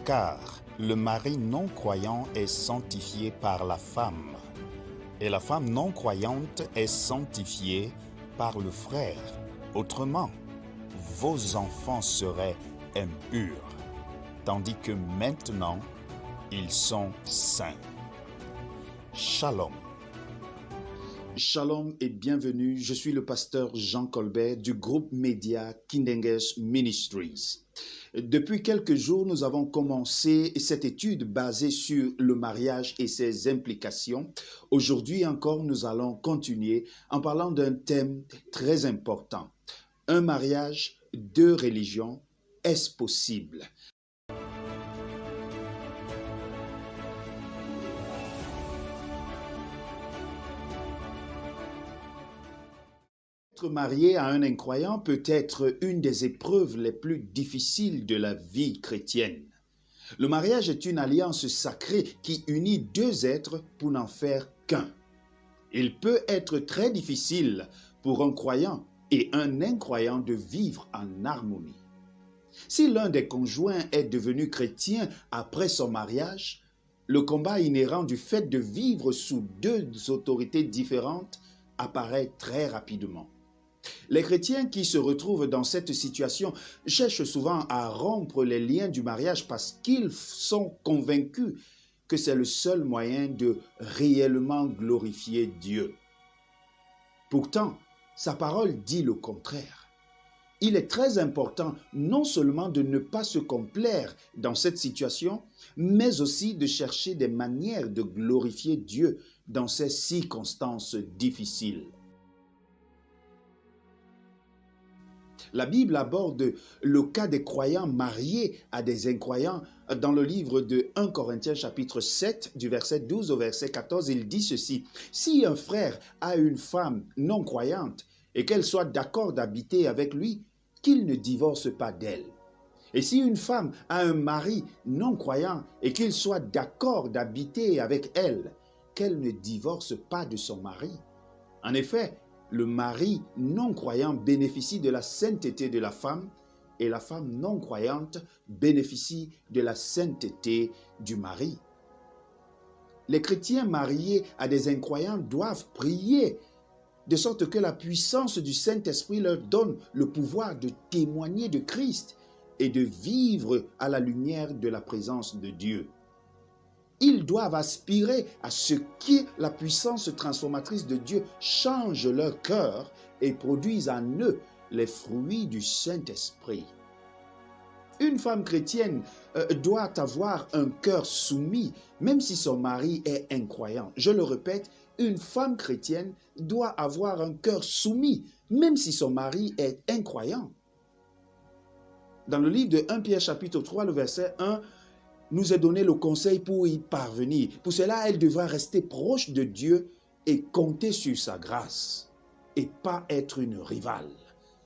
Car le mari non-croyant est sanctifié par la femme, et la femme non-croyante est sanctifiée par le frère. Autrement, vos enfants seraient impurs, tandis que maintenant, ils sont saints. Shalom. Shalom et bienvenue, je suis le pasteur Jean Colbert du groupe média Kindengers Ministries. Depuis quelques jours, nous avons commencé cette étude basée sur le mariage et ses implications. Aujourd'hui encore, nous allons continuer en parlant d'un thème très important. Un mariage, deux religions, est-ce possible? Être marié à un incroyant peut être une des épreuves les plus difficiles de la vie chrétienne. Le mariage est une alliance sacrée qui unit deux êtres pour n'en faire qu'un. Il peut être très difficile pour un croyant et un incroyant de vivre en harmonie. Si l'un des conjoints est devenu chrétien après son mariage, le combat inhérent du fait de vivre sous deux autorités différentes apparaît très rapidement. Les chrétiens qui se retrouvent dans cette situation cherchent souvent à rompre les liens du mariage parce qu'ils sont convaincus que c'est le seul moyen de réellement glorifier Dieu. Pourtant, sa parole dit le contraire. Il est très important non seulement de ne pas se complaire dans cette situation, mais aussi de chercher des manières de glorifier Dieu dans ces circonstances difficiles. La Bible aborde le cas des croyants mariés à des incroyants. Dans le livre de 1 Corinthiens chapitre 7, du verset 12 au verset 14, il dit ceci. « Si un frère a une femme non croyante et qu'elle soit d'accord d'habiter avec lui, qu'il ne divorce pas d'elle. Et si une femme a un mari non croyant et qu'il soit d'accord d'habiter avec elle, qu'elle ne divorce pas de son mari. En effet, le mari non-croyant bénéficie de la sainteté de la femme et la femme non-croyante bénéficie de la sainteté du mari. Les chrétiens mariés à des incroyants doivent prier de sorte que la puissance du Saint-Esprit leur donne le pouvoir de témoigner de Christ et de vivre à la lumière de la présence de Dieu. Ils doivent aspirer à ce que la puissance transformatrice de Dieu change leur cœur et produise en eux les fruits du Saint-Esprit. Une femme chrétienne doit avoir un cœur soumis, même si son mari est incroyant. Je le répète, une femme chrétienne doit avoir un cœur soumis, même si son mari est incroyant. Dans le livre de 1 Pierre chapitre 3, le verset 1, nous est donné le conseil pour y parvenir. Pour cela, elle devra rester proche de Dieu et compter sur sa grâce et pas être une rivale.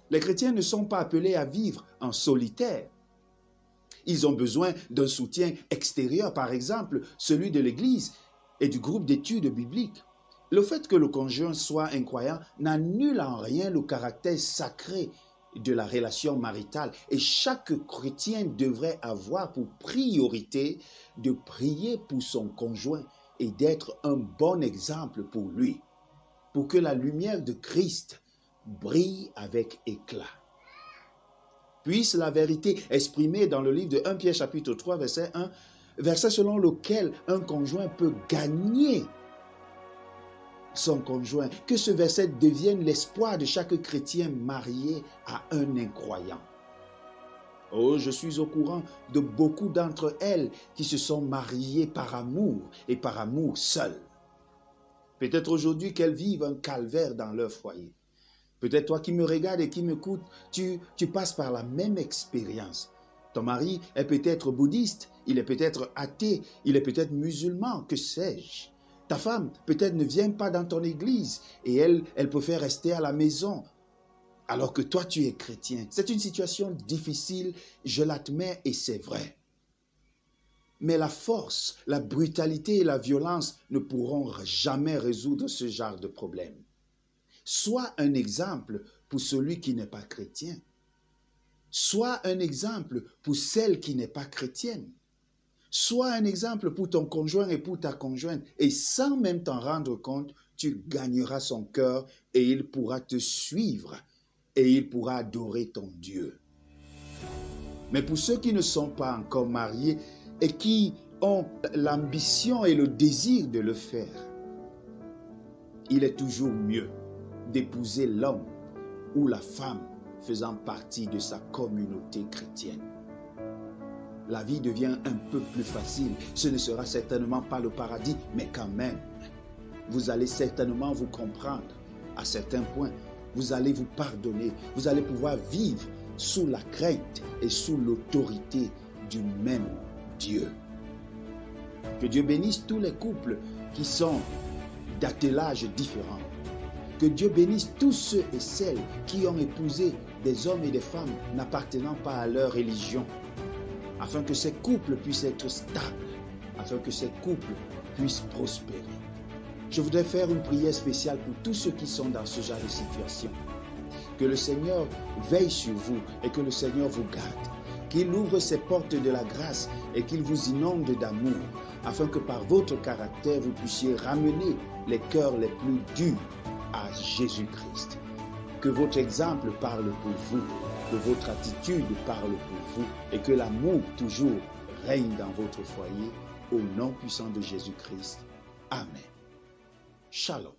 Les chrétiens ne sont pas appelés à vivre en solitaire. Ils ont besoin d'un soutien extérieur, par exemple celui de l'Église et du groupe d'études bibliques. Le fait que le conjoint soit incroyant n'annule en rien le caractère sacré de la relation maritale et chaque chrétien devrait avoir pour priorité de prier pour son conjoint et d'être un bon exemple pour lui, pour que la lumière de Christ brille avec éclat. Puisse la vérité exprimée dans le livre de 1 Pierre chapitre 3 verset 1, verset selon lequel un conjoint peut gagner son conjoint, que ce verset devienne l'espoir de chaque chrétien marié à un incroyant. Oh, je suis au courant de beaucoup d'entre elles qui se sont mariées par amour et par amour seul. Peut-être aujourd'hui qu'elles vivent un calvaire dans leur foyer. Peut-être toi qui me regardes et qui m'écoutes, tu passes par la même expérience. Ton mari est peut-être bouddhiste, il est peut-être athée, il est peut-être musulman, que sais-je. Ta femme peut-être ne vient pas dans ton église et elle préfère rester à la maison alors que toi tu es chrétien. C'est une situation difficile, je l'admets et c'est vrai. Mais la force, la brutalité et la violence ne pourront jamais résoudre ce genre de problème. Sois un exemple pour celui qui n'est pas chrétien. Sois un exemple pour celle qui n'est pas chrétienne. Sois un exemple pour ton conjoint et pour ta conjointe. Et sans même t'en rendre compte, tu gagneras son cœur et il pourra te suivre et il pourra adorer ton Dieu. Mais pour ceux qui ne sont pas encore mariés et qui ont l'ambition et le désir de le faire, il est toujours mieux d'épouser l'homme ou la femme faisant partie de sa communauté chrétienne. La vie devient un peu plus facile. Ce ne sera certainement pas le paradis, mais quand même, vous allez certainement vous comprendre à certains points. Vous allez vous pardonner. Vous allez pouvoir vivre sous la crainte et sous l'autorité du même Dieu. Que Dieu bénisse tous les couples qui sont d'attelages différents. Que Dieu bénisse tous ceux et celles qui ont épousé des hommes et des femmes n'appartenant pas à leur religion, afin que ces couples puissent être stables, afin que ces couples puissent prospérer. Je voudrais faire une prière spéciale pour tous ceux qui sont dans ce genre de situation. Que le Seigneur veille sur vous et que le Seigneur vous garde. Qu'il ouvre ses portes de la grâce et qu'il vous inonde d'amour, afin que par votre caractère, vous puissiez ramener les cœurs les plus durs à Jésus-Christ. Que votre exemple parle pour vous, que votre attitude parle pour vous et que l'amour toujours règne dans votre foyer au nom puissant de Jésus-Christ. Amen. Shalom.